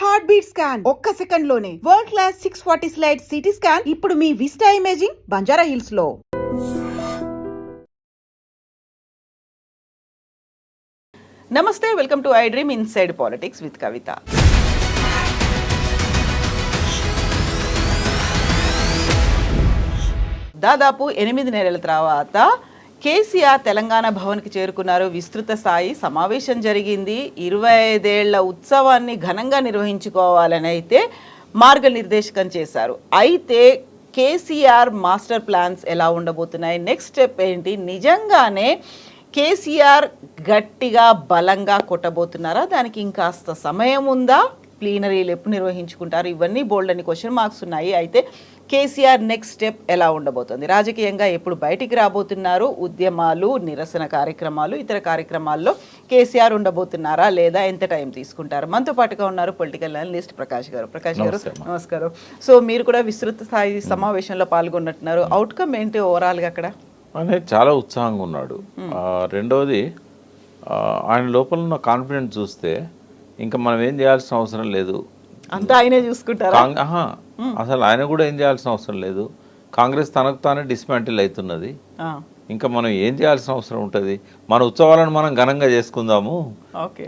Heart beat scan ఒక్క second లోనే world class 640 slice CT scan ఇప్పుడు మీ విస్టా ఇమేజింగ్ బంజారా హిల్స్ లో. నమస్తే, welcome to i dream inside politics with Kavitha. దాదాపు 8 నెలల తర్వాత కేసీఆర్ తెలంగాణ భవన్కి చేరుకున్నారు. విస్తృత స్థాయి సమావేశం జరిగింది. 25 ఏళ్ల ఉత్సవాన్ని ఘనంగా నిర్వహించుకోవాలని అయితే మార్గనిర్దేశకం చేశారు. అయితే కేసీఆర్ మాస్టర్ ప్లాన్స్ ఎలా ఉండబోతున్నాయి, నెక్స్ట్ స్టెప్ ఏంటి, నిజంగానే కేసీఆర్ గట్టిగా బలంగా కొట్టబోతున్నారా, దానికి ఇంకాస్త సమయం ఉందా, ప్లీనరీలు ఎప్పుడు నిర్వహించుకుంటారు, ఇవన్నీ బోల్డ్ అని క్వశ్చన్ మార్క్స్ ఉన్నాయి. అయితే కేసీఆర్ నెక్స్ట్ స్టెప్ ఎలా ఉండబోతుంది, రాజకీయంగా ఎప్పుడు బయటికి రాబోతున్నారు, ఉద్యమాలు, నిరసన కార్యక్రమాలు, ఇతర కార్యక్రమాల్లో కేసీఆర్ ఉండబోతున్నారా లేదా, ఎంత టైం తీసుకుంటారు? మనతో పాటుగా ఉన్నారు పొలిటికల్ అనలిస్ట్ ప్రకాష్ గారు. ప్రకాష్ గారు నమస్కారం. సో మీరు కూడా విస్తృత స్థాయి సమావేశంలో పాల్గొన్నట్టున్నారు. అవుట్కమ్ ఏంటి ఓవరాల్గా అక్కడ? అనేది చాలా ఉత్సాహంగా ఉన్నాడు. రెండవది, ఆయన లోపల ఉన్న కాన్ఫిడెన్స్ చూస్తే ఇంకా మనం ఏం చేయాల్సిన అవసరం లేదు, అంతా ఆయనే చూసుకుంటారు. అసలు ఆయన కూడా ఏం చేయాల్సిన అవసరం లేదు. కాంగ్రెస్ తనకు తానే డిస్మాంటిల్ అవుతున్నది. ఇంకా మనం ఏం చేయాల్సిన అవసరం ఉంటుంది? మన ఉత్సవాలను మనం ఘనంగా చేసుకుందాము,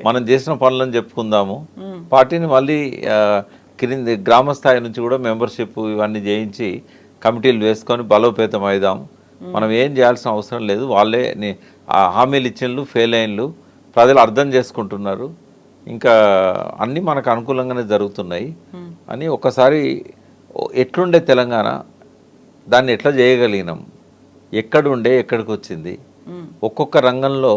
మనం చేసిన పనులను చెప్పుకుందాము, పార్టీని మళ్ళీ క్రింది గ్రామ స్థాయి నుంచి కూడా మెంబర్షిప్ ఇవన్నీ చేయించి కమిటీలు వేసుకొని బలోపేతం అయిదాం. మనం ఏం చేయాల్సిన అవసరం లేదు. వాళ్ళే హామీలు ఇచ్చినలు ఫెయిల్ అయినలు ప్రజలు అర్థం చేసుకుంటున్నారు, ఇంకా అన్నీ మనకు అనుకూలంగానే జరుగుతున్నాయి అని ఒకసారి ఎట్లుండే తెలంగాణ, దాన్ని ఎట్లా చేయగలిగినాం, ఎక్కడుండే ఎక్కడికి వచ్చింది, ఒక్కొక్క రంగంలో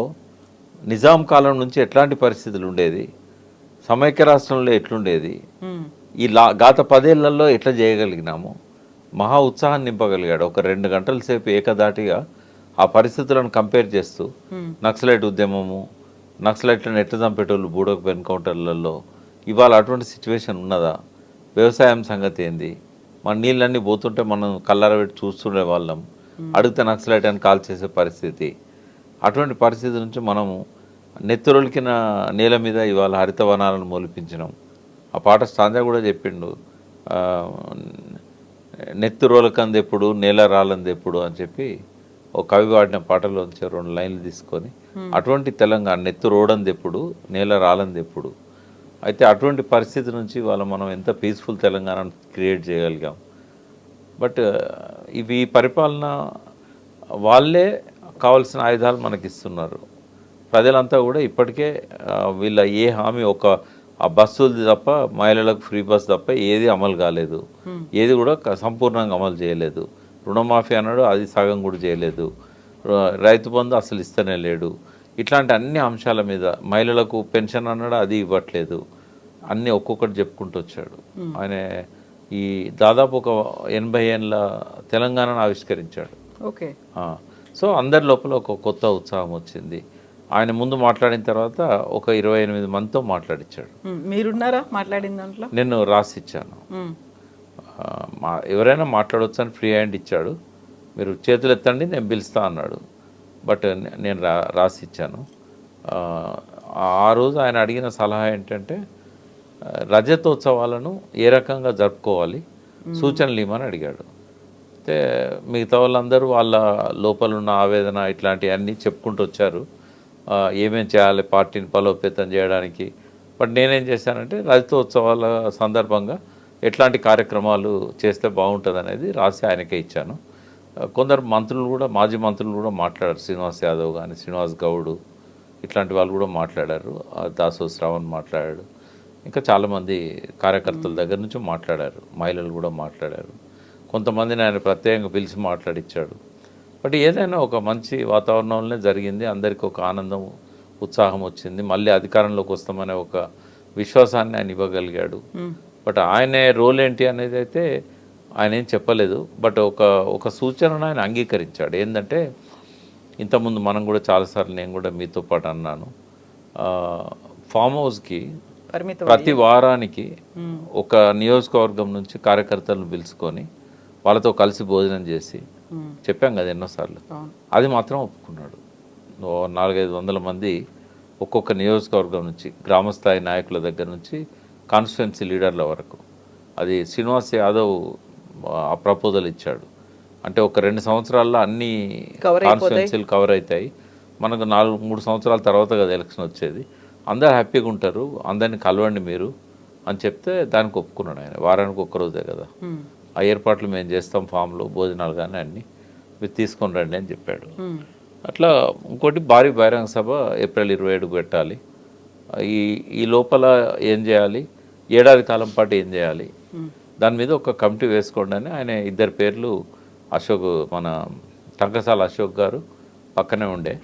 నిజాం కాలం నుంచి ఎట్లాంటి పరిస్థితులు ఉండేది, సమైక్య రాష్ట్రంలో ఎట్లుండేది, ఈ గత 10 ఏళ్లలో ఎట్లా చేయగలిగినాము, మహా ఉత్సాహాన్ని నింపగలిగాడు. ఒక 2 గంటల సేపు ఏకదాటిగా ఆ పరిస్థితులను కంపేర్ చేస్తూ నక్సలైట్ ఉద్యమము, నక్సలైట్లను ఎట్లా చంపేటోళ్ళు బూడోకు ఎన్కౌంటర్లలో, ఇవాళ అటువంటి సిచ్యువేషన్ ఉన్నదా, వ్యవసాయం సంగతి ఏంది, మన నీళ్ళన్నీ పోతుంటే మనం కళ్ళారబెట్టి చూస్తుండే వాళ్ళం, అడిగితే నక్సలైట్ అని కాల్ చేసే పరిస్థితి. అటువంటి పరిస్థితి నుంచి మనము నెత్తురొలికిన నేల మీద ఇవాళ హరితవనాలను మొలిపించినాం. ఆ పాట స్టాంజా కూడా చెప్పిండు, నెత్తురోలకంది ఎప్పుడు నేల రాలంది ఎప్పుడు అని చెప్పి ఒక కవి వాడిన పాటలోంచి 2 లైన్లు తీసుకొని, అటువంటి తెలంగాణ నెత్తు రోడంది ఎప్పుడు నేల రాలంది ఎప్పుడు. అయితే అటువంటి పరిస్థితి నుంచి వాళ్ళ మనం ఎంత పీస్ఫుల్ తెలంగాణ క్రియేట్ చేయగలిగాం. బట్ ఇవి పరిపాలన వాళ్ళే కావాల్సిన ఆయుధాలు మనకి ఇస్తున్నారు. ప్రజలంతా కూడా ఇప్పటికే వీళ్ళ ఏ హామీ, ఒక ఆ బస్సులది తప్ప, మహిళలకు ఫ్రీ బస్ తప్ప ఏది అమలు కాలేదు, ఏది కూడా సంపూర్ణంగా అమలు చేయలేదు. రుణమాఫీ అన్నాడు, అది సగం కూడా చేయలేదు. రైతు బంధు అసలు ఇస్తూనే లేడు. ఇట్లాంటి అన్ని అంశాల మీద, మహిళలకు పెన్షన్ అన్నాడు, అది ఇవ్వట్లేదు. అన్నీ ఒక్కొక్కటి చెప్పుకుంటూ వచ్చాడు. ఆయన ఈ దాదాపు ఒక 80 ఏళ్ళ తెలంగాణను ఆవిష్కరించాడు. ఓకే. సో అందరి లోపల ఒక కొత్త ఉత్సాహం వచ్చింది. ఆయన ముందు మాట్లాడిన తర్వాత ఒక 28 మందితో మాట్లాడించాడు. మీరున్నారా మాట్లాడిన దాంట్లో? నేను రాసిచ్చాను. ఎవరైనా మాట్లాడవచ్చు అని ఫ్రీ హ్యాండ్ ఇచ్చాడు. మీరు చేతులు ఎత్తండి నేను పిలుస్తా అన్నాడు. బట్ నేను రాసిచ్చాను. ఆ రోజు ఆయన అడిగిన సలహా ఏంటంటే, రజతోత్సవాలను ఏ రకంగా జరుపుకోవాలి సూచనలు ఇవ్వమని అడిగాడు. అయితే మిగతా వాళ్ళందరూ వాళ్ళ లోపల ఉన్న ఆవేదన ఇట్లాంటివన్నీ చెప్పుకుంటూ వచ్చారు, ఏమేం చేయాలి పార్టీని బలోపేతం చేయడానికి. బట్ నేనేం చేశానంటే, రజతోత్సవాల సందర్భంగా ఎట్లాంటి కార్యక్రమాలు చేస్తే బాగుంటుంది అనేది రాసి ఆయనకే ఇచ్చాను. కొందరు మంత్రులు కూడా, మాజీ మంత్రులు కూడా మాట్లాడారు. శ్రీనివాస్ యాదవ్ కానీ, శ్రీనివాస్ గౌడ్ ఇట్లాంటి వాళ్ళు కూడా మాట్లాడారు. దాసో శ్రావణ్ మాట్లాడాడు. ఇంకా చాలామంది కార్యకర్తల దగ్గర నుంచి మాట్లాడారు. మహిళలు కూడా మాట్లాడారు. కొంతమందిని ఆయన ప్రత్యేకంగా పిలిచి మాట్లాడిచ్చాడు. బట్ ఏదైనా ఒక మంచి వాతావరణంలోనే జరిగింది. అందరికీ ఒక ఆనందం, ఉత్సాహం వచ్చింది. మళ్ళీ అధికారంలోకి వస్తామనే ఒక విశ్వాసాన్ని ఆయన ఇవ్వగలిగాడు. బట్ ఆయన రోల్ ఏంటి అనేది అయితే ఆయన ఏం చెప్పలేదు. బట్ ఒక సూచనను ఆయన అంగీకరించాడు. ఏంటంటే, ఇంతకుముందు మనం కూడా చాలాసార్లు, నేను కూడా మీతో పాటు అన్నాను, ఫామ్ హౌస్కి ప్రతి వారానికి ఒక నియోజకవర్గం నుంచి కార్యకర్తలను పిలుచుకొని వాళ్ళతో కలిసి భోజనం చేసి చెప్పాం కదా ఎన్నోసార్లు, అది మాత్రం ఒప్పుకున్నాడు. 400-500 మంది ఒక్కొక్క నియోజకవర్గం నుంచి, గ్రామస్థాయి నాయకుల దగ్గర నుంచి కాన్స్టిట్యున్సీ లీడర్ల వరకు. అది శ్రీనివాస్ యాదవ్ ఆ ప్రపోజల్ ఇచ్చాడు. అంటే ఒక 2 సంవత్సరాల్లో అన్ని కాన్స్టిట్యున్సీలు కవర్ అవుతాయి, మనకు 3 సంవత్సరాల తర్వాత కదా ఎలక్షన్ వచ్చేది, అందరు హ్యాపీగా ఉంటారు, అందరిని కలవండి మీరు అని చెప్తే దానికి ఒప్పుకున్నాడు ఆయన. వారానికి ఒక్కరోజే కదా, ఆ ఏర్పాట్లు మేము చేస్తాం, ఫామ్లో భోజనాలు కానీ అన్నీ మీరు తీసుకొని రండి అని చెప్పాడు. అట్లా ఇంకోటి భారీ బహిరంగ సభ ఏప్రిల్ 27 పెట్టాలి. ఈ లోపల ఏం చేయాలి, ఏడాది కాలం పాటు ఏం చేయాలి, దాని మీద ఒక కమిటీ వేసుకోండి అని ఆయన 2 పేర్లు అశోక్, మన టంకసాల అశోక్ గారు పక్కనే ఉండే,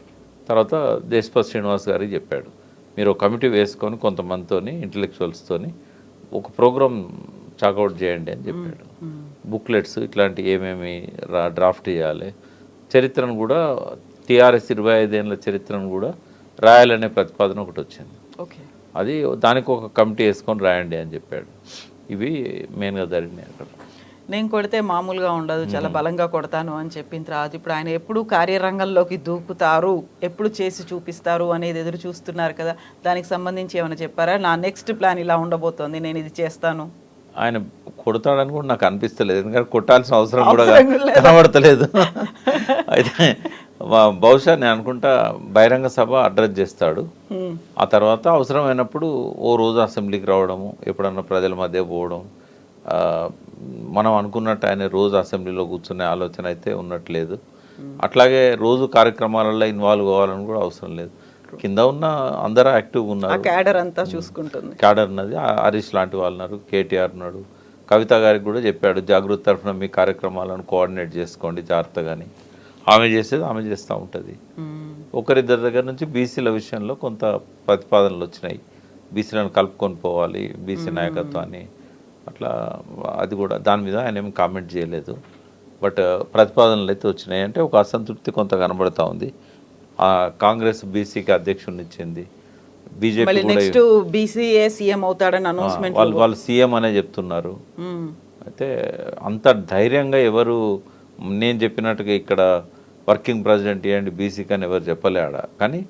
తర్వాత దేశపతి శ్రీనివాస్ గారికి చెప్పాడు, మీరు ఒక కమిటీ వేసుకొని కొంతమందితోని ఇంటలెక్చువల్స్తోని ఒక ప్రోగ్రామ్ చాకౌట్ చేయండి అని చెప్పాడు. బుక్లెట్స్ ఇట్లాంటి ఏమేమి డ్రాఫ్ట్ చేయాలి, చరిత్రను కూడా టీఆర్ఎస్ 25 ఏళ్ళ చరిత్రను కూడా రాయాలనే ప్రతిపాదన ఒకటి వచ్చింది. అది దానికి ఒక కమిటీ వేసుకొని రాయండి అని చెప్పాడు. ఇవి మెయిన్గా జరిగినాయి అక్కడ. నేను కొడితే మామూలుగా ఉండదు, చాలా బలంగా కొడతాను అని చెప్పిన తర్వాత ఇప్పుడు ఆయన ఎప్పుడు కార్యరంగంలోకి దూకుతారు, ఎప్పుడు చేసి చూపిస్తారు అనేది ఎదురు చూస్తున్నారు కదా, దానికి సంబంధించి ఏమైనా చెప్పారా? నా నెక్స్ట్ ప్లాన్ ఇలా ఉండబోతోంది, నేను ఇది చేస్తాను. ఆయన కొడతాడని కూడా నాకు అనిపిస్తలేదు, ఎందుకంటే కొట్టాల్సిన అవసరం కూడా కనబడతలేదు. అయితే బహుశా నేను అనుకుంటా బహిరంగ సభ అడ్రస్ చేస్తాడు, ఆ తర్వాత అవసరమైనప్పుడు ఓ రోజు అసెంబ్లీకి రావడము, ఎప్పుడన్నా ప్రజల మధ్య పోవడం. మనం అనుకున్నట్టు ఆయన రోజు అసెంబ్లీలో కూర్చునే ఆలోచన అయితే ఉన్నట్లేదు. అట్లాగే రోజు కార్యక్రమాలలో ఇన్వాల్వ్ కావాలని కూడా అవసరం లేదు. కింద ఉన్న అందరూ యాక్టివ్గా ఉన్నారు, క్యాడర్ అంతా చూసుకుంటుంది. క్యాడర్ ఉన్నది, హరీష్ లాంటి వాళ్ళు ఉన్నారు, కేటీఆర్ ఉన్నాడు, కవిత గారికి కూడా చెప్పాడు జాగృతి తరఫున మీ కార్యక్రమాలను కోఆర్డినేట్ చేసుకోండి జాగ్రత్తగాని. ఆమె చేసేది ఆమె చేస్తూ ఉంటుంది. ఒకరిద్దరి దగ్గర నుంచి బీసీల విషయంలో కొంత ప్రతిపాదనలు వచ్చినాయి, బీసీలను కలుపుకొని పోవాలి, బీసీ నాయకత్వాన్ని, అట్లా అది కూడా దాని మీద ఆయన ఏమి కామెంట్ చేయలేదు. బట్ ప్రతిపాదనలు అయితే వచ్చినాయి. అంటే ఒక అసంతృప్తి కొంత కనబడతా ఉంది. కాంగ్రెస్ బీసీకి అధ్యక్షుడిని ఇచ్చింది, బీజేపీ వాళ్ళు సీఎం అనే చెప్తున్నారు. అయితే అంత ధైర్యంగా ఎవరు నేను చెప్పినట్టుగా ఇక్కడ వర్కింగ్ ప్రెసిడెంట్ ఇవ్వండి బీసీకి అని ఎవరు చెప్పలేడ, కానీ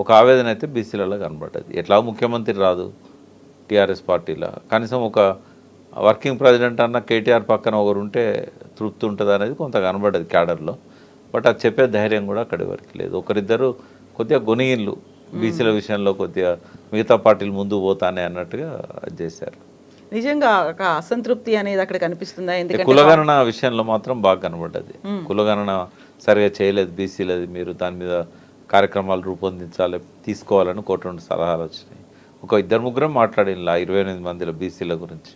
ఒక ఆవేదన అయితే బీసీలలో కనబడ్డది. ఎట్లా ముఖ్యమంత్రి రాదు టీఆర్ఎస్ పార్టీలో, కనీసం ఒక వర్కింగ్ ప్రెసిడెంట్ అన్న కేటీఆర్ పక్కన ఒకరు ఉంటే తృప్తి ఉంటుంది అనేది కొంత కనబడ్డది క్యాడర్లో. బట్ అది చెప్పే ధైర్యం కూడా అక్కడి వరకు లేదు. ఒకరిద్దరు కొద్దిగా గొనిగిళ్ళు బీసీల విషయంలో, కొద్దిగా మిగతా పార్టీలు ముందు పోతానే అన్నట్టుగా అది చేశారు. నిజంగా ఒక అసంతృప్తి అనేది అక్కడ కనిపిస్తుందా? ఎందుకంటే కులగణన విషయంలో మాత్రం బాగా కనబడ్డది. కులగణన సరిగా చేయలేదు బీసీలది, మీరు దాని మీద కార్యక్రమాలు రూపొందించాలి, తీసుకోవాలని 1-2 సలహాలు వచ్చినాయి. ఒక 2-3 మాట్లాడిన 28 మందిలో బీసీల గురించి.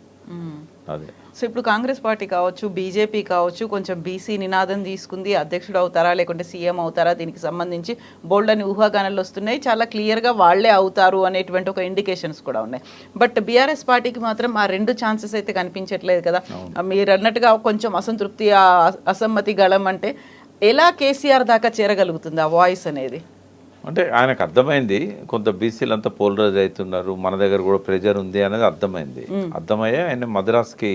అదే సో ఇప్పుడు కాంగ్రెస్ పార్టీ కావచ్చు, బీజేపీ కావచ్చు, కొంచెం బీసీ నినాదం తీసుకుంది, అధ్యక్షుడు అవుతారా లేకుంటే సీఎం అవుతారా, దీనికి సంబంధించి బోల్డ్ అని ఊహాగానాలు వస్తున్నాయి. చాలా క్లియర్గా వాళ్లే అవుతారు అనేటువంటి ఒక ఇండికేషన్స్ కూడా ఉన్నాయి. బట్ బీఆర్ఎస్ పార్టీకి మాత్రం ఆ 2 ఛాన్సెస్ అయితే కనిపించట్లేదు కదా. మీరు అన్నట్టుగా కొంచెం అసంతృప్తి, అసమ్మతి గళం అంటే ఎలా కేసీఆర్ దాకా చేరగలుగుతుంది ఆ వాయిస్ అనేది? అంటే ఆయనకు అర్థమైంది కొంత బీసీలు అంతా పోలరైజ్ అవుతున్నారు, మన దగ్గర కూడా ప్రెజర్ ఉంది అనేది అర్థమైంది. అర్థమయ్యే ఆయన మద్రాస్కి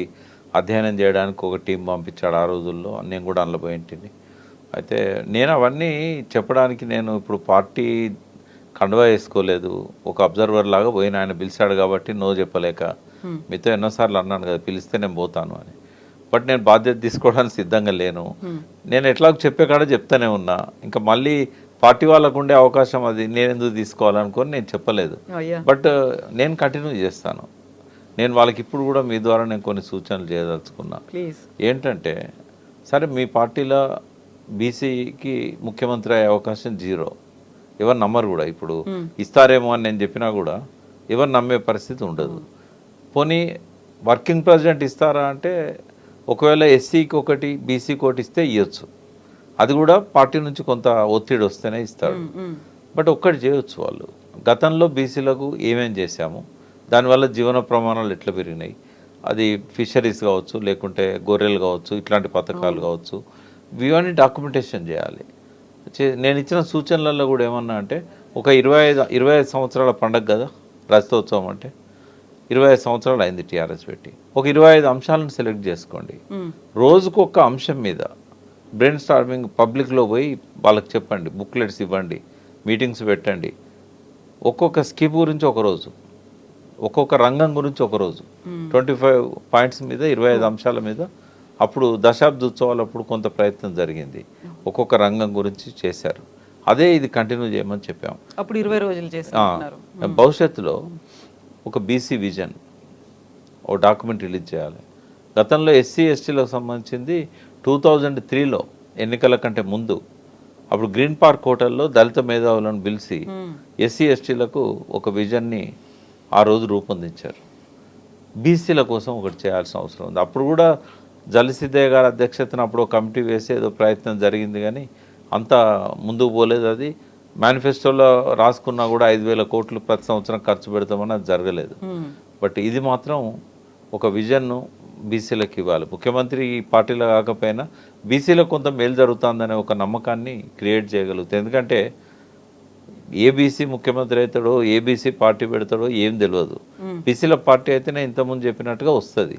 అధ్యయనం చేయడానికి ఒక టీం పంపించాడు ఆ రోజుల్లో, నేను కూడా అందులో పోయింటిని. అయితే నేను అవన్నీ చెప్పడానికి నేను ఇప్పుడు పార్టీ కండువా వేసుకోలేదు, ఒక అబ్జర్వర్ లాగా పోయిన. ఆయన పిలిచాడు కాబట్టి నో చెప్పలేక, మీతో ఎన్నోసార్లు అన్నాను కదా పిలిస్తే నేను పోతాను అని. బట్ నేను బాధ్యత తీసుకోవడానికి సిద్ధంగా లేను. నేను ఎట్లాగో చెప్పే కాడ చెప్తానే ఉన్నా, ఇంకా మళ్ళీ పార్టీ వాళ్ళకు ఉండే అవకాశం అది నేను ఎందుకు తీసుకోవాలనుకొని నేను చెప్పలేదు. బట్ నేను కంటిన్యూ చేస్తాను. నేను వాళ్ళకి ఇప్పుడు కూడా మీ ద్వారా నేను కొన్ని సూచనలు చేయదలుచుకున్నా. ఏంటంటే సరే మీ పార్టీలో బీసీకి ముఖ్యమంత్రి అయ్యే అవకాశం 0, ఎవరు నమ్మరు కూడా. ఇప్పుడు ఇస్తారేమో అని నేను చెప్పినా కూడా ఎవరు నమ్మే పరిస్థితి ఉండదు. పోనీ వర్కింగ్ ప్రెసిడెంట్ ఇస్తారా అంటే ఒకవేళ ఎస్సీకి ఒకటి బీసీకి ఒకటి ఇస్తే ఇవ్వచ్చు, అది కూడా పార్టీ నుంచి కొంత ఒత్తిడి వస్తేనే ఇస్తాడు. బట్ ఒక్కటి చేయొచ్చు వాళ్ళు, గతంలో బీసీలకు ఏమేం చేశాము, దానివల్ల జీవన ప్రమాణాలు ఎట్లా పెరిగినాయి, అది ఫిషరీస్ కావచ్చు, లేకుంటే గొర్రెలు కావచ్చు, ఇట్లాంటి పథకాలు కావచ్చు, ఇవన్నీ డాక్యుమెంటేషన్ చేయాలి. నేను ఇచ్చిన సూచనలలో కూడా ఏమన్నా అంటే ఒక 25 సంవత్సరాల పండగ కదా రజతోత్సవం అంటే, 25 సంవత్సరాలు అయింది టీఆర్ఎస్ పెట్టి, ఒక 25 అంశాలను సెలెక్ట్ చేసుకోండి. రోజుకు ఒక అంశం మీద బ్రెయిన్ స్టార్మింగ్ పబ్లిక్లో పోయి వాళ్ళకి చెప్పండి, బుక్లెట్స్ ఇవ్వండి, మీటింగ్స్ పెట్టండి. ఒక్కొక్క స్కీమ్ గురించి ఒకరోజు ఒక్కొక్క రంగం గురించి ఒకరోజు 25 పాయింట్స్ మీద 25 అంశాల మీద అప్పుడు దశాబ్ద ఉత్సవాలు అప్పుడు కొంత ప్రయత్నం జరిగింది. ఒక్కొక్క రంగం గురించి చేశారు. అదే ఇది కంటిన్యూ చేయమని చెప్పాము. అప్పుడు 20 రోజులు చేస్తున్నారు. భవిష్యత్తులో ఒక బీసీ విజన్ ఓ డాక్యుమెంట్ రిలీజ్ చేయాలి. గతంలో ఎస్సీ ఎస్టీలకు సంబంధించింది 2003లో ఎన్నికల కంటే ముందు అప్పుడు గ్రీన్ పార్క్ హోటల్లో దళిత మేధావులను పిలిచి ఎస్సీ ఎస్టీలకు ఒక విజన్ని ఆ రోజు రూపొందించారు. బీసీల కోసం ఒకటి చేయాల్సిన అవసరం ఉంది. అప్పుడు కూడా జలసిద్ధయ్య గారి అధ్యక్షతన అప్పుడు ఒక కమిటీ వేసి ఏదో ప్రయత్నం జరిగింది, కానీ అంత ముందుకు పోలేదు. అది మేనిఫెస్టోలో రాసుకున్నా కూడా 5,000 కోట్లు ప్రతి సంవత్సరం ఖర్చు పెడతామని అది జరగలేదు. బట్ ఇది మాత్రం ఒక విజన్ను బీసీలకు ఇవ్వాలి. ముఖ్యమంత్రి ఈ పార్టీలో కాకపోయినా బీసీలకు కొంత మేలు జరుగుతుందనే ఒక నమ్మకాన్ని క్రియేట్ చేయగలుగుతాయి. ఎందుకంటే ఏ బీసీ ముఖ్యమంత్రి అవుతాడో, ఏ బీసీ పార్టీ పెడతాడో ఏం తెలియదు. బీసీల పార్టీ అయితేనే ఇంతకుముందు చెప్పినట్టుగా వస్తుంది.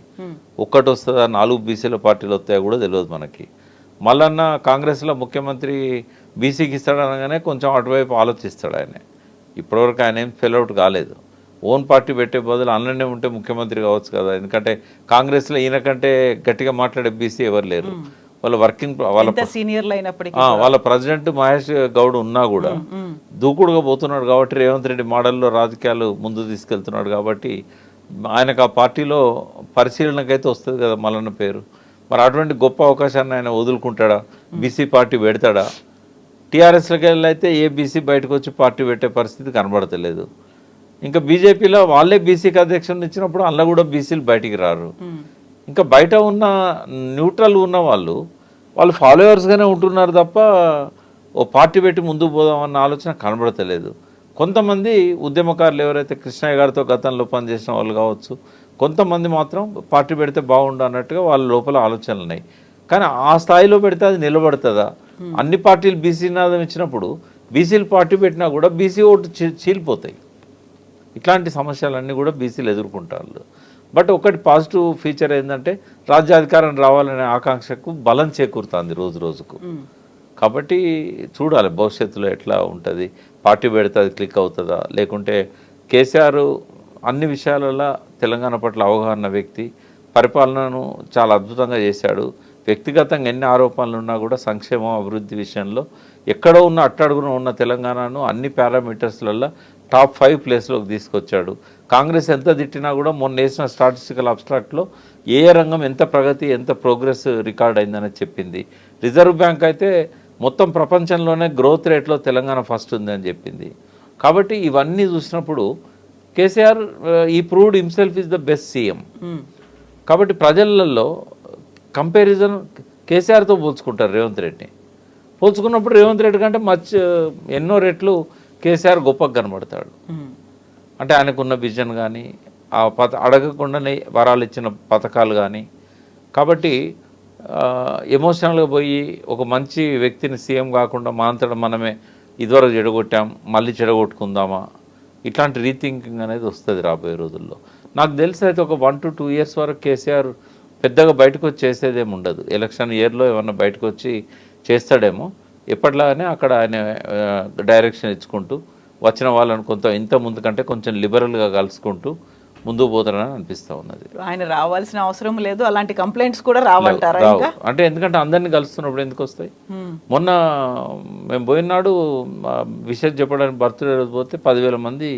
ఒక్కటి వస్తుందా, 4 బీసీల పార్టీలు వస్తాయో కూడా తెలియదు మనకి. మళ్ళన్న కాంగ్రెస్లో ముఖ్యమంత్రి బీసీకి ఇస్తాడనగానే కొంచెం అటువైపు ఆలోచిస్తాడు ఆయన. ఇప్పటివరకు ఆయన ఏం ఫెయిల్అవుట్ కాలేదు. ఓన్ పార్టీ పెట్టే బదులు అన్ననే ఉంటే ముఖ్యమంత్రి కావచ్చు కదా. ఎందుకంటే కాంగ్రెస్లో ఈయన కంటే గట్టిగా మాట్లాడే బీసీ ఎవరు లేరు. వాళ్ళ వర్కింగ్ వాళ్ళ ప్రెసిడెంట్ మహేష్ గౌడ్ ఉన్నా కూడా దూకుడుగా పోతున్నాడు కాబట్టి, రేవంత్ రెడ్డి మోడల్లో రాజకీయాలు ముందు తీసుకెళ్తున్నాడు కాబట్టి ఆయనకు ఆ పార్టీలో పరిశీలనకైతే వస్తుంది కదా మల్లన్న పేరు. మరి అటువంటి గొప్ప అవకాశాన్ని ఆయన వదులుకుంటాడా? బీసీ పార్టీ పెడతాడా? టీఆర్ఎస్లోకి వెళ్ళి అయితే ఏ బీసీ బయటకు వచ్చి పార్టీ పెట్టే పరిస్థితి కనబడతలేదు. ఇంకా బీజేపీలో వాళ్ళే బీసీకి అధ్యక్షుని ఇచ్చినప్పుడు అందులో కూడా బీసీలు బయటికి రారు. ఇంకా బయట ఉన్న న్యూట్రల్ ఉన్న వాళ్ళు ఫాలోవర్స్గానే ఉంటున్నారు తప్ప ఓ పార్టీ పెట్టి ముందుకు పోదామన్న ఆలోచన కనబడతలేదు. కొంతమంది ఉద్యమకారులు ఎవరైతే కృష్ణయ్య గారితో గతంలో పనిచేసిన వాళ్ళు కావచ్చు, కొంతమంది మాత్రం పార్టీ పెడితే బాగుండు అన్నట్టుగా వాళ్ళ లోపల ఆలోచనలు ఉన్నాయి. కానీ ఆ స్థాయిలో పెడితే అది నిలబడుతుందా? అన్ని పార్టీలు బీసీ నాదం ఇచ్చినప్పుడు బీసీలు పార్టీ పెట్టినా కూడా బీసీ ఓటు చీలిపోతాయి. ఇట్లాంటి సమస్యలన్నీ కూడా బీసీలు ఎదుర్కొంటారు. బట్ ఒకటి పాజిటివ్ ఫీచర్ ఏంటంటే రాజ్యాధికారం రావాలనే ఆకాంక్షకు బలం చేకూరుతుంది రోజు రోజుకు. కాబట్టి చూడాలి భవిష్యత్తులో ఎట్లా ఉంటుంది. పార్టీ పెడితే అది క్లిక్ అవుతుందా, లేకుంటే కేసీఆర్ అన్ని విషయాలలో తెలంగాణ పట్ల అవగాహన వ్యక్తి, పరిపాలనను చాలా అద్భుతంగా చేశాడు. వ్యక్తిగతంగా ఎన్ని ఆరోపణలు ఉన్నా కూడా సంక్షేమం అభివృద్ధి విషయంలో ఎక్కడో ఉన్న అట్టడుగున ఉన్న తెలంగాణను అన్ని పారామీటర్స్లలో టాప్ 5 ప్లేస్లోకి తీసుకొచ్చాడు. కాంగ్రెస్ ఎంత తిట్టినా కూడా మొన్న వేసిన స్టాటిస్టికల్ అబ్స్ట్రాక్ట్లో ఏ రంగం ఎంత ప్రగతి ఎంత ప్రోగ్రెస్ రికార్డ్ అయిందని చెప్పింది. రిజర్వ్ బ్యాంక్ అయితే మొత్తం ప్రపంచంలోనే గ్రోత్ రేట్లో తెలంగాణ ఫస్ట్ ఉందని చెప్పింది. కాబట్టి ఇవన్నీ చూసినప్పుడు కేసీఆర్ ఈ proved himself is the best CM. కాబట్టి ప్రజలలో కంపారిజన్ కేసీఆర్తో పోల్చుకుంటారు రేవంత్ రెడ్డిని. పోల్చుకున్నప్పుడు రేవంత్ రెడ్డి కంటే ఎన్నో రెట్లు కేసీఆర్ గొప్పగా కనబడతాడు. అంటే ఆయనకున్న విజన్ కానీ, ఆ అడగకుండానే వరాలు ఇచ్చిన పథకాలు కానీ. కాబట్టి ఎమోషనల్గా పోయి ఒక మంచి వ్యక్తిని సీఎం కాకుండా మాంతడం మనమే ఇదివరకు చెడగొట్టాం మళ్ళీ చెడగొట్టుకుందామా, ఇట్లాంటి రీథింకింగ్ అనేది వస్తుంది రాబోయే రోజుల్లో. నాకు తెలిసి అయితే ఒక 1 to 2 years వరకు కేసీఆర్ పెద్దగా బయటకు వచ్చి చేసేదేమి ఉండదు. ఎలక్షన్ ఇయర్లో ఏమన్నా బయటకు వచ్చి చేస్తాడేమో. ఎప్పట్లాగానే అక్కడ ఆయన డైరెక్షన్ ఇచ్చుకుంటూ వచ్చిన వాళ్ళని ఇంత ముందు కంటే కొంచెం లిబరల్గా కలుసుకుంటూ ముందుకు పోతారని అనిపిస్తూ ఉన్నది. ఆయన రావాల్సిన అవసరం లేదు, అలాంటి కంప్లైంట్స్ కూడా రావంటారా? అంటే ఎందుకంటే అందరినీ కలుస్తున్నప్పుడు ఎందుకు వస్తాయి? మొన్న మేము పోయినాడు విషయం చెప్పడానికి బర్త్డే రోజు పోతే 10,000 మంది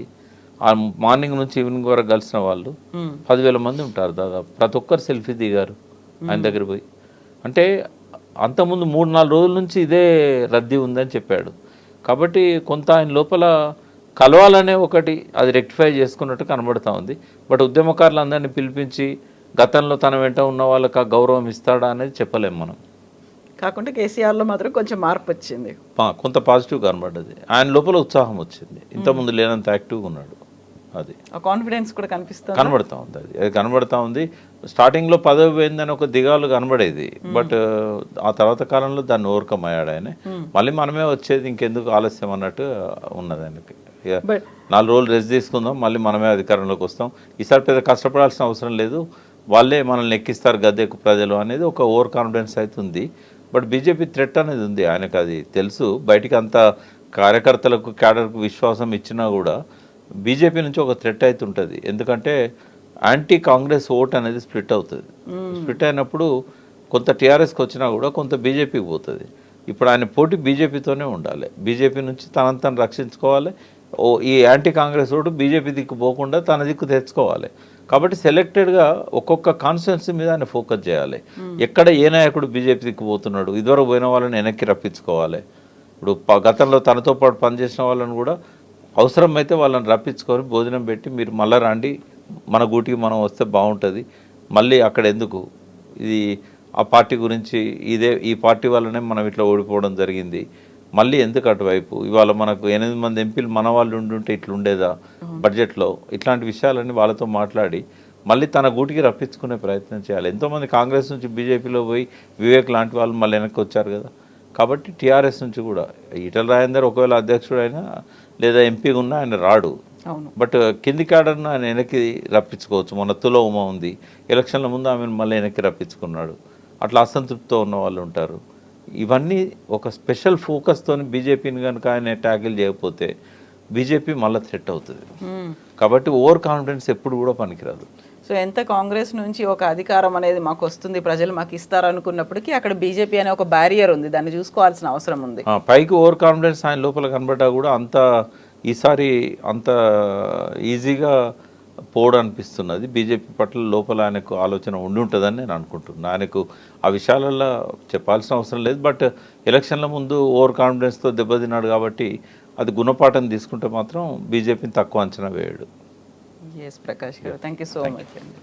మార్నింగ్ నుంచి ఈవినింగ్ వరకు కలిసిన వాళ్ళు 10,000 మంది ఉంటారు దాదాపు. ప్రతి ఒక్కరు సెల్ఫీ దిగారు ఆయన దగ్గర పోయి. అంటే అంతకుముందు 3-4 రోజుల నుంచి ఇదే రద్దీ ఉందని చెప్పాడు. కాబట్టి కొంత ఆయన లోపల కలవాలనే ఒకటి అది రెక్టిఫై చేసుకున్నట్టు కనబడుతూ ఉంది. బట్ ఉద్యమకారులు అందరినీ పిలిపించి గతంలో తన వెంట ఉన్న వాళ్ళకి ఆ గౌరవం ఇస్తాడా అనేది చెప్పలేము మనం. కాకుండా కేసీఆర్లో మాత్రం కొంచెం మార్పు వచ్చింది, కొంత పాజిటివ్ కనబడ్డది. ఆయన లోపల ఉత్సాహం వచ్చింది, ఇంతకుముందు లేనంత యాక్టివ్గా ఉన్నాడు. అది కాన్ఫిడెన్స్ కూడా కనబడతా ఉంది. అది కనబడతా ఉంది. స్టార్టింగ్లో పదవి పోయిందని ఒక దిగాలు కనబడేది. బట్ ఆ తర్వాత కాలంలో దాన్ని ఓవర్కమ్ అయ్యాడు ఆయన. మళ్ళీ మనమే వచ్చేది, ఇంకెందుకు ఆలస్యం అన్నట్టు ఉన్నది ఆయనకి. 4 రోజులు రెస్ట్ తీసుకుందాం, మళ్ళీ మనమే అధికారంలోకి వస్తాం, ఈసారి పెద్ద కష్టపడాల్సిన అవసరం లేదు, వాళ్ళే మనల్ని ఎక్కిస్తారు గద్దెకు ప్రజలు అనేది ఒక ఓవర్ కాన్ఫిడెన్స్ అయితే ఉంది. బట్ బీజేపీ థ్రెట్ అనేది ఉంది ఆయనకు, అది తెలుసు. బయటికి అంత కార్యకర్తలకు క్యాడర్కు విశ్వాసం ఇచ్చినా కూడా బీజేపీ నుంచి ఒక థ్రెట్ అయితే ఉంటుంది. ఎందుకంటే యాంటీ కాంగ్రెస్ ఓట్ అనేది స్ప్లిట్ అవుతుంది. స్ప్లిట్ అయినప్పుడు కొంత టీఆర్ఎస్కి వచ్చినా కూడా కొంత బీజేపీకి పోతుంది. ఇప్పుడు ఆయన పోటీ బీజేపీతోనే ఉండాలి. బీజేపీ నుంచి తనను రక్షించుకోవాలి. ఈ యాంటీ కాంగ్రెస్ ఓటు బీజేపీ దిక్కు పోకుండా తన దిక్కు తెచ్చుకోవాలి. కాబట్టి సెలెక్టెడ్గా ఒక్కొక్క కాన్స్టిట్యున్సీ మీద ఆయన ఫోకస్ చేయాలి. ఎక్కడ ఏ నాయకుడు బీజేపీ దిక్కు పోతున్నాడు, ఇదివరకు పోయిన వాళ్ళని వెనక్కి రప్పించుకోవాలి. ఇప్పుడు గతంలో తనతో పాటు పనిచేసిన వాళ్ళని కూడా అవసరమైతే వాళ్ళని రప్పించుకొని భోజనం పెట్టి మీరు మళ్ళీ రండి, మన గూటికి మనం వస్తే బాగుంటుంది, మళ్ళీ అక్కడ ఎందుకు ఇది ఆ పార్టీ గురించి ఈ పార్టీ వల్లనే మనం ఇట్లా ఓడిపోవడం జరిగింది, మళ్ళీ ఎందుకు అటువైపు, ఇవాళ మనకు 8 మంది ఎంపీలు మన వాళ్ళు ఉండుంటే ఇట్లా ఉండేదా బడ్జెట్లో, ఇట్లాంటి విషయాలన్నీ వాళ్ళతో మాట్లాడి మళ్ళీ తన గూటికి రప్పించుకునే ప్రయత్నం చేయాలి. ఎంతోమంది కాంగ్రెస్ నుంచి బీజేపీలో పోయి వివేక్ లాంటి వాళ్ళు మళ్ళీ వెనక్కి వచ్చారు కదా. కాబట్టి టీఆర్ఎస్ నుంచి కూడా ఈటల రాజేందర్ ఒకవేళ అధ్యక్షుడైనా లేదా ఎంపీగా ఉన్నా ఆయన రాడు. బట్ కింది క్యాడర్ను ఆయన వెనక్కి రప్పించుకోవచ్చు. మొన్న తుల ఉమ ఉంది, ఎలక్షన్ల ముందు ఆమెను మళ్ళీ వెనక్కి రప్పించుకున్నాడు. అట్లా అసంతృప్తితో ఉన్న వాళ్ళు ఉంటారు. ఇవన్నీ ఒక స్పెషల్ ఫోకస్తో బీజేపీని కనుక ఆయన ట్యాకిల్ చేయకపోతే బీజేపీ మళ్ళీ థ్రెట్ అవుతుంది. కాబట్టి ఓవర్ కాన్ఫిడెన్స్ ఎప్పుడు కూడా పనికిరాదు. సో ఎంత కాంగ్రెస్ నుంచి ఒక అధికారం అనేది మాకు వస్తుంది, ప్రజలు మాకు ఇస్తారు అనుకున్నప్పటికీ అక్కడ బీజేపీ అనే ఒక బ్యారియర్ ఉంది, దాన్ని చూసుకోవాల్సిన అవసరం ఉంది. పైకి ఓవర్ కాన్ఫిడెన్స్ ఆయన లోపల కనబడ్డా కూడా ఈసారి అంత ఈజీగా పోవడం అనిపిస్తున్నది. బీజేపీ పట్ల లోపల ఆయనకు ఆలోచన ఉండి ఉంటుందని నేను అనుకుంటున్నాను. ఆయనకు ఆ విషయాలలో చెప్పాల్సిన అవసరం లేదు. బట్ ఎలక్షన్ల ముందు ఓవర్ కాన్ఫిడెన్స్తో దెబ్బతిన్నాడు కాబట్టి అది గుణపాఠం తీసుకుంటే మాత్రం బీజేపీని తక్కువ అంచనా వేయడు. ఎస్ ప్రకాష్ గారు, థ్యాంక్ యూ సో మచ్ అండి.